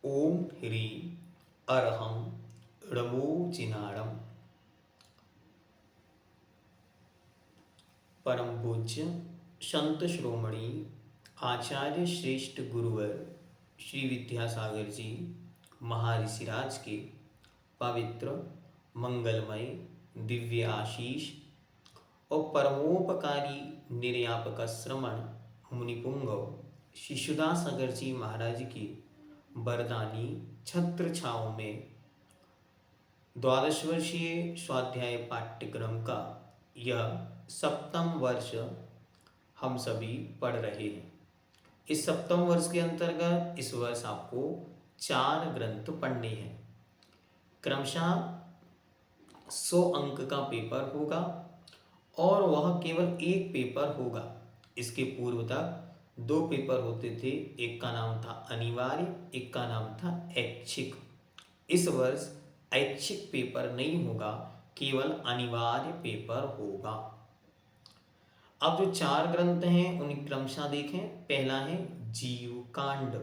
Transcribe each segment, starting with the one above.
ओम ह्री अरहम णमोजिनाणम। परम पूज्य संत श्रोमणी आचार्य श्रेष्ठ गुरुवर श्री विद्यासागर जी महर्षिराज के पवित्र मंगलमय दिव्य आशीष और परमोपकारी निर्यापक श्रमण मुनिपुंगव शिशुदास सागर जी महाराज की वरदानी छत्र छाओं में द्वादश वर्षीय स्वाध्याय पाठ्यक्रम का यह 7वां वर्ष हम सभी पढ़ रहे हैं। इस 7वें वर्ष के अंतर्गत इस वर्ष आपको 4 ग्रंथ पढ़ने हैं। क्रमशः 100 अंक का पेपर होगा और वह केवल एक पेपर होगा। इसके पूर्व तक 2 पेपर होते थे, एक का नाम था अनिवार्य, एक का नाम था ऐच्छिक। इस वर्ष ऐच्छिक पेपर नहीं होगा, केवल अनिवार्य पेपर होगा। अब जो 4 ग्रंथ हैं उन्हें क्रमशः देखें। पहला है जीवकांड,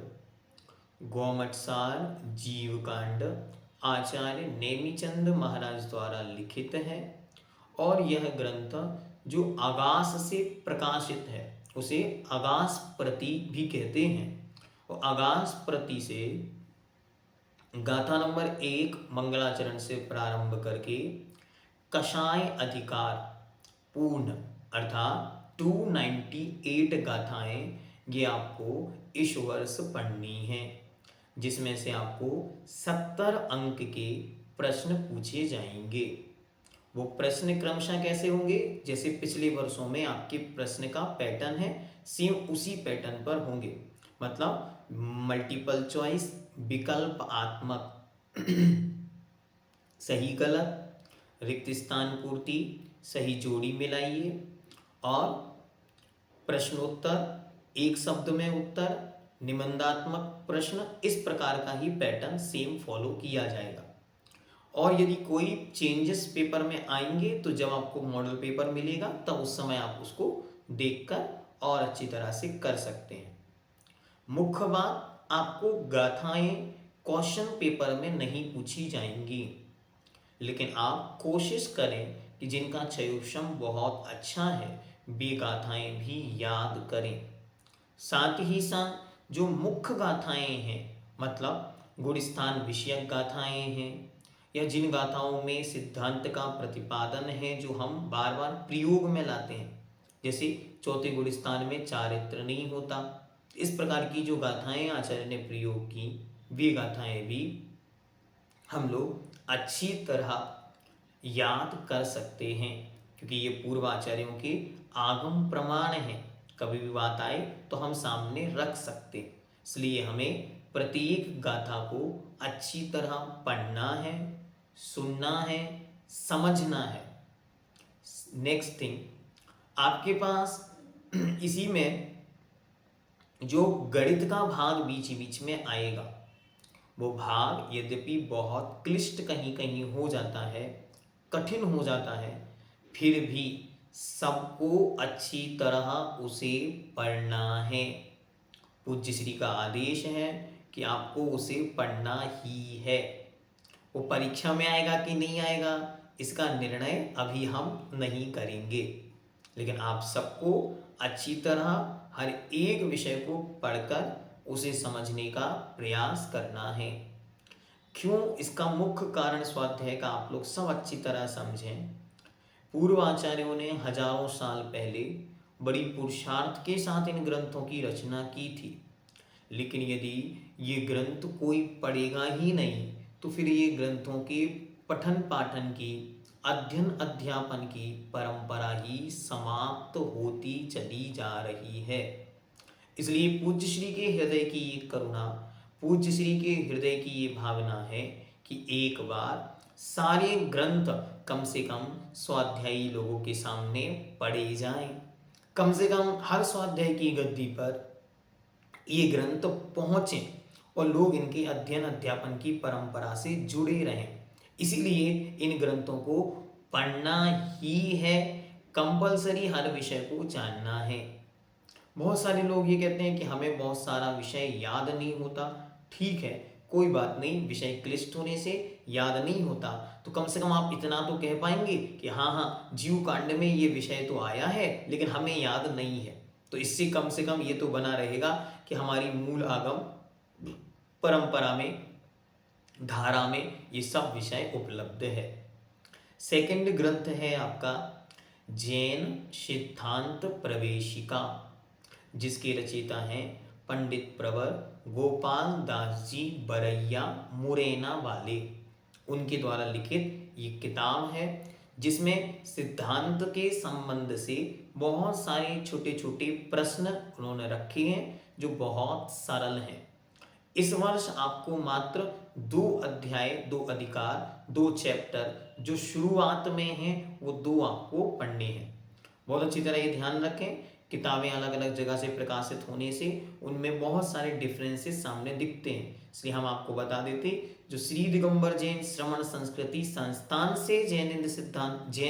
गौमटसार जीवकांड आचार्य नेमिचंद महाराज द्वारा लिखित है और यह ग्रंथ जो आगास से प्रकाशित है उसे आगास प्रति भी कहते हैं। और आगास प्रति से गाथा नंबर 1 मंगलाचरण से प्रारंभ करके कषाय अधिकार पूर्ण अर्थात 298 गाथाएं ये आपको इस वर्ष पढ़नी है, जिसमें से आपको 70 अंक के प्रश्न पूछे जाएंगे। वो प्रश्न क्रमशः कैसे होंगे, जैसे पिछले वर्षों में आपके प्रश्न का पैटर्न है सेम उसी पैटर्न पर होंगे। मतलब मल्टीपल चॉइस, विकल्पात्मक, सही गलत, रिक्त स्थान पूर्ति, सही जोड़ी मिलाइए और प्रश्नोत्तर, एक शब्द में उत्तर, निबंधात्मक प्रश्न, इस प्रकार का ही पैटर्न सेम फॉलो किया जाएगा। और यदि कोई चेंजेस पेपर में आएंगे तो जब आपको मॉडल पेपर मिलेगा तब उस समय आप उसको देखकर और अच्छी तरह से कर सकते हैं। मुख्य बात, आपको गाथाएं क्वेश्चन पेपर में नहीं पूछी जाएंगी, लेकिन आप कोशिश करें कि जिनका चयुषम बहुत अच्छा है वे गाथाएं भी याद करें। साथ ही साथ जो मुख्य गाथाएं हैं, मतलब गुणस्थान विषयक गाथाएं हैं या जिन गाथाओं में सिद्धांत का प्रतिपादन है जो हम बार बार प्रयोग में लाते हैं, जैसे चौथे गुणस्थान में चारित्र नहीं होता, इस प्रकार की जो गाथाएं आचार्य ने प्रयोग की वे गाथाएं भी हम लोग अच्छी तरह याद कर सकते हैं, क्योंकि ये पूर्वाचार्यों के आगम प्रमाण हैं। कभी भी बात आए तो हम सामने रख सकते, इसलिए हमें प्रत्येक गाथा को अच्छी तरह पढ़ना है, सुनना है, समझना है। नेक्स्ट थिंग, आपके पास इसी में जो गणित का भाग बीच बीच में आएगा, वो भाग यद्यपि बहुत क्लिष्ट कहीं कहीं हो जाता है, कठिन हो जाता है, फिर भी सबको अच्छी तरह उसे पढ़ना है। पूज्य श्री का आदेश है कि आपको उसे पढ़ना ही है। वो परीक्षा में आएगा कि नहीं आएगा इसका निर्णय अभी हम नहीं करेंगे, लेकिन आप सबको अच्छी तरह हर एक विषय को पढ़कर उसे समझने का प्रयास करना है। क्यों, इसका मुख्य कारण स्वाध्याय का आप लोग सब अच्छी तरह समझें। पूर्व आचार्यों ने हजारों साल पहले बड़ी पुरुषार्थ के साथ इन ग्रंथों की रचना की थी, लेकिन यदि ये ग्रंथ कोई पढ़ेगा ही नहीं तो फिर ये ग्रंथों के पठन पाठन की, अध्ययन अध्यापन की परंपरा ही समाप्त होती चली जा रही है। इसलिए पूज्य श्री के हृदय की ये करुणा, पूज्य श्री के हृदय की ये भावना है कि एक बार सारे ग्रंथ कम से कम स्वाध्यायी लोगों के सामने पढ़े जाएं। कम से कम हर स्वाध्याय की गद्दी पर ये ग्रंथ पहुँचें और लोग इनके अध्ययन अध्यापन की परंपरा से जुड़े रहें। इसीलिए इन ग्रंथों को पढ़ना ही है, कंपलसरी हर विषय को जानना है। बहुत सारे लोग ये कहते हैं कि हमें बहुत सारा विषय याद नहीं होता। ठीक है, कोई बात नहीं, विषय क्लिष्ट होने से याद नहीं होता, तो कम से कम आप इतना तो कह पाएंगे कि हाँ हाँ जीव कांड में ये विषय तो आया है लेकिन हमें याद नहीं है। तो इससे कम से कम ये तो बना रहेगा कि हमारी मूल आगम परंपरा में, धारा में ये सब विषय उपलब्ध है। सेकंड ग्रंथ है आपका जैन सिद्धांत प्रवेशिका, जिसके रचयिता हैं पंडित प्रवर गोपाल दास जी बरैया मुरैना वाले। उनके द्वारा लिखित ये किताब है जिसमें सिद्धांत के संबंध से बहुत सारे छोटे छोटे प्रश्न उन्होंने रखे हैं जो बहुत सरल हैं। इस वर्ष आपको मात्र 2 अध्याय, 2 अधिकार, 2 चैप्टर जो शुरुआत में हैं वो 2 आपको पढ़ने हैं। बहुत अच्छी तरह ये ध्यान रखें, किताबें अलग अलग जगह से प्रकाशित होने से उनमें बहुत सारे डिफरेंसेस सामने दिखते हैं, इसलिए हम आपको बता देते जो श्री दिगंबर जैन श्रवण संस्कृति संस्थान से जैन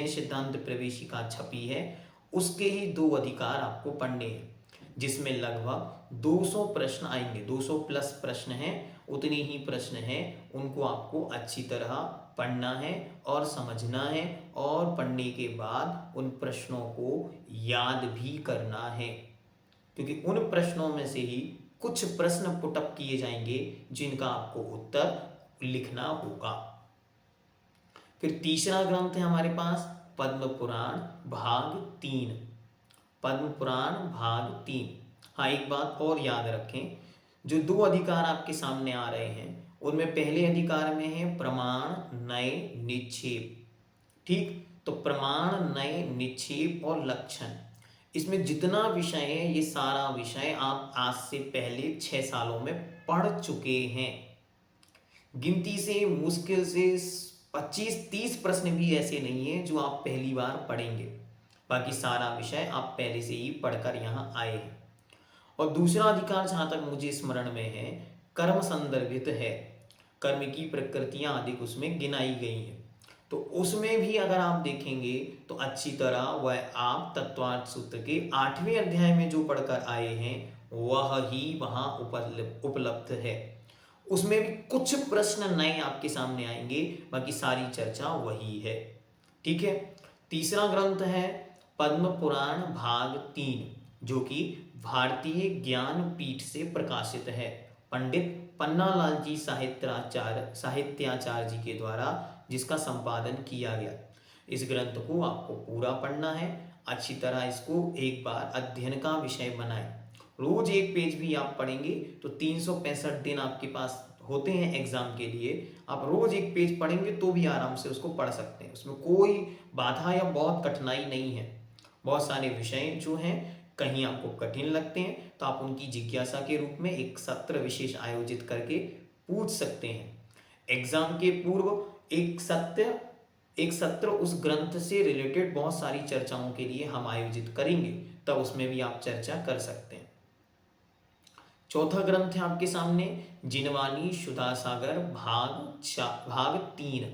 सिद्धांत प्रवेशिका छपी है उसके ही 2 अधिकार आपको पढ़ने हैं, जिसमें लगभग 200 प्रश्न आएंगे। 200 प्लस प्रश्न हैं, उतने ही प्रश्न हैं, उनको आपको अच्छी तरह पढ़ना है और समझना है और पढ़ने के बाद उन प्रश्नों को याद भी करना है, क्योंकि उन प्रश्नों में से ही कुछ प्रश्न पुटअप किए जाएंगे जिनका आपको उत्तर लिखना होगा। फिर तीसरा ग्रंथ है हमारे पास पद्म पुराण भाग 3। पद्म पुराण भाग 3। हाँ, एक बात और याद रखें, जो 2 अधिकार आपके सामने आ रहे हैं उनमें पहले अधिकार में है प्रमाण, नय, निक्षेप। ठीक, तो प्रमाण, नय, निक्षेप और लक्षण, इसमें जितना विषय है ये सारा विषय आप आज से पहले 6 सालों में पढ़ चुके हैं। गिनती से मुश्किल से 25-30 प्रश्न भी ऐसे नहीं है जो आप पहली बार पढ़ेंगे, बाकी सारा विषय आप पहले से ही पढ़कर यहाँ आए हैं। और दूसरा अधिकार जहाँ तक मुझे स्मरण में है कर्म संदर्भित है, कर्म की प्रकृतियाँ अधिक उसमें गिनाई गई हैं, तो उसमें भी अगर आप देखेंगे तो अच्छी तरह वह आप तत्वार्थ सूत्र के 8वें अध्याय में जो पढ़कर आए हैं वह ही वहाँ उपलब्ध है। उसमें भी कुछ प्रश्न नए आपके सामने आएंगे, बाकी सारी चर्चा वही है। ठीक है, तीसरा ग्रंथ है पद्म पुराण भाग 3, जो कि भारतीय ज्ञान पीठ से प्रकाशित है, पंडित पन्नालाल जी साहित्याचार्य जी के द्वारा जिसका संपादन किया गया। इस ग्रंथ को आपको पूरा पढ़ना है, अच्छी तरह इसको एक बार अध्ययन का विषय बनाएं। रोज 1 पेज भी आप पढ़ेंगे तो 365 दिन आपके पास होते हैं एग्जाम के लिए, आप रोज 1 पेज पढ़ेंगे तो भी आराम से उसको पढ़ सकते हैं, उसमें कोई बाधा या बहुत कठिनाई नहीं है। बहुत सारे विषय जो हैं कहीं आपको कठिन लगते हैं तो आप उनकी जिज्ञासा के रूप में एक सत्र विशेष आयोजित करके पूछ सकते हैं। एग्जाम के पूर्व एक सत्र उस ग्रंथ से रिलेटेड बहुत सारी चर्चाओं के लिए हम आयोजित करेंगे, तब उसमें भी आप चर्चा कर सकते हैं। चौथा ग्रंथ है आपके सामने जिनवानी सुधासागर भाग 3,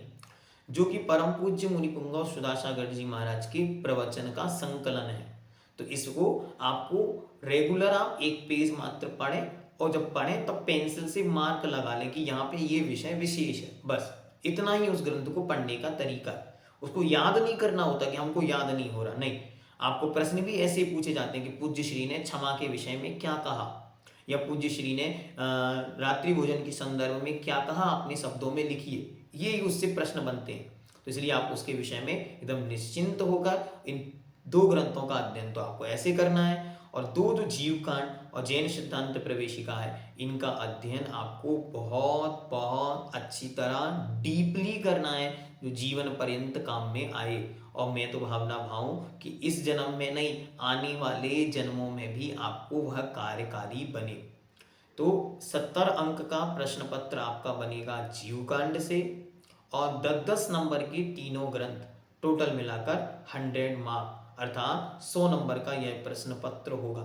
जो कि परम पूज्य मुनिपुंगव सुधासागर जी महाराज के प्रवचन का संकलन है। तो इसको आपको रेगुलर आप 1 पेज मात्र पढ़ें, और जब पढ़ें तब पेंसिल से मार्क लगा लें कि यहाँ पे ये विषय विशेष है, बस इतना ही उस ग्रंथ को पढ़ने का तरीका। उसको याद नहीं करना होता कि हमको याद नहीं हो रहा, नहीं, आपको प्रश्न भी ऐसे पूछे जाते हैं कि पूज्य श्री ने क्षमा के विषय में क्या कहा, या पूज्य श्री ने रात्रि भोजन के संदर्भ में क्या कहा अपने शब्दों में लिखिए, ये उससे प्रश्न बनते हैं। तो इसलिए आप उसके विषय में एकदम निश्चिंत होकर इन 2 ग्रंथों का अध्ययन तो आपको ऐसे करना है, और 2 जो जीव कांड और जैन सिद्धांत प्रवेशिका है इनका अध्ययन आपको बहुत बहुत अच्छी तरह डीपली करना है, जो जीवन पर्यंत काम में आए। और मैं तो भावना भाऊं कि इस जन्म में नहीं, आने वाले जन्मों में भी आपको वह कार्यकारी बने। तो 70 अंक का प्रश्न पत्र आपका बनेगा जीव कांड से, और 10-10 नंबर के तीनों ग्रंथ, टोटल मिलाकर 100 मार्क अर्थात 100 नंबर का यह प्रश्न पत्र होगा।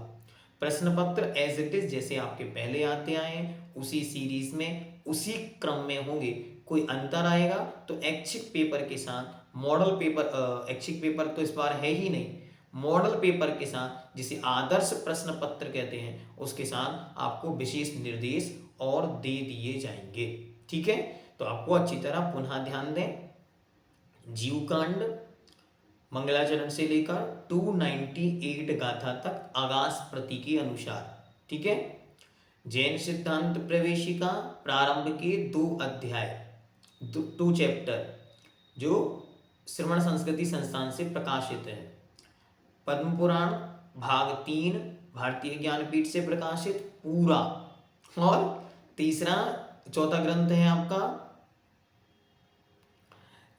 प्रश्न पत्र एज इट इज जैसे आपके पहले आते आए उसी सीरीज में उसी क्रम में होंगे। कोई अंतर आएगा तो ऐच्छिक पेपर के साथ मॉडल पेपर, ऐच्छिक पेपर तो इस बार है ही नहीं, मॉडल पेपर के साथ जिसे आदर्श प्रश्न पत्र कहते हैं उसके साथ आपको विशेष निर्देश और दे दिए जाएंगे। ठीक है, तो आपको अच्छी तरह पुनः ध्यान दें, जीवकांड मंगलाचरण से लेकर 298 गाथा तक आगास प्रति के अनुसार। ठीक है, जैन सिद्धांत प्रवेशिका प्रारंभ के 2 अध्याय 2 चैप्टर जो श्रवण संस्कृति संस्थान से प्रकाशित है। पद्म पुराण भाग 3 भारतीय ज्ञानपीठ से प्रकाशित पूरा, और चौथा ग्रंथ है आपका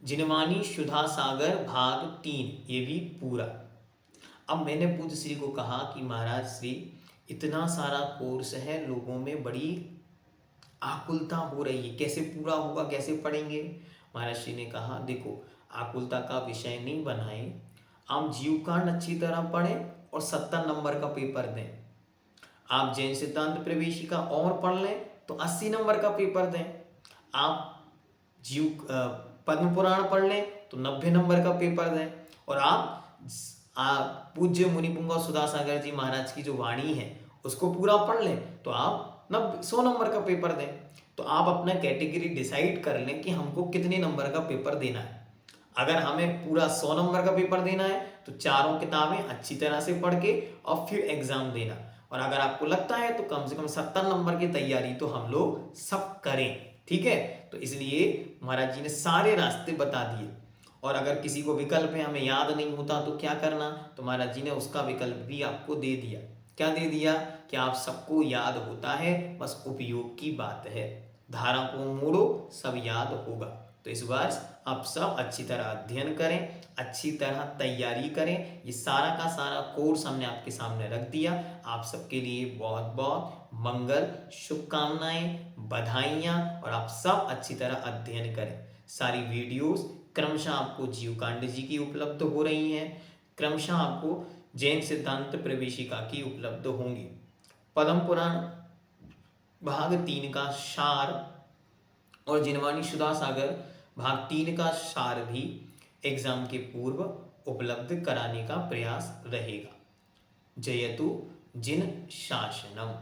जिनवानी सुधा सागर भाग 3, ये भी पूरा। अब मैंने पूज्य श्री को कहा कि महाराज श्री इतना सारा कोर्स है, लोगों में बड़ी आकुलता हो रही है, कैसे पूरा होगा, कैसे पढ़ेंगे। महाराज श्री ने कहा देखो, आकुलता का विषय नहीं बनाएं, आप जीवकांड अच्छी तरह पढ़ें और 70 नंबर का पेपर दें। आप जैन सिद्धांत प्रवेशिका और पढ़ लें तो 80 नंबर का पेपर दें। आप पद्म पुराण पढ़ लें तो 90 नंबर का पेपर दें। और आप पूज्य मुनिपुंगव सुधासागर जी महाराज की जो वाणी है उसको पूरा पढ़ लें तो आप 100 नंबर का पेपर दें। तो आप अपना कैटेगरी डिसाइड कर लें कि हमको कितने नंबर का पेपर देना है। अगर हमें पूरा 100 नंबर का पेपर देना है तो चारों किताबें अच्छी तरह से पढ़ के और फिर एग्जाम देना। और अगर आपको लगता है तो कम से कम 70 नंबर की तैयारी तो हम लोग सब करें। ठीक है, तो इसलिए महाराज जी ने सारे रास्ते बता दिए। और अगर किसी को विकल्प है हमें याद नहीं होता तो क्या करना, तो महाराज जी ने उसका विकल्प भी आपको दे दिया। क्या दे दिया कि आप सबको याद होता है, बस उपयोग की बात है। धारा को मोड़ो, सब याद होगा। तो इस बार आप सब अच्छी तरह अध्ययन करें, अच्छी तरह तैयारी करें। ये सारा का सारा कोर्स हमने आपके सामने रख दिया। आप सबके लिए बहुत बहुत मंगल, शुभकामनाएं, बधाइयाँ, और आप सब अच्छी तरह अध्ययन करें। सारी वीडियोस क्रमशः आपको जीवकांड जी की उपलब्ध हो रही हैं, क्रमशः आपको जैन सिद्धांत प्रवेशिका की उपलब्ध होंगी। पद्म पुराण भाग 3 का सार और जिनवानी सुधा सागर भाग 3 का सार भी एग्जाम के पूर्व उपलब्ध कराने का प्रयास रहेगा। जयतु जिन शासनम।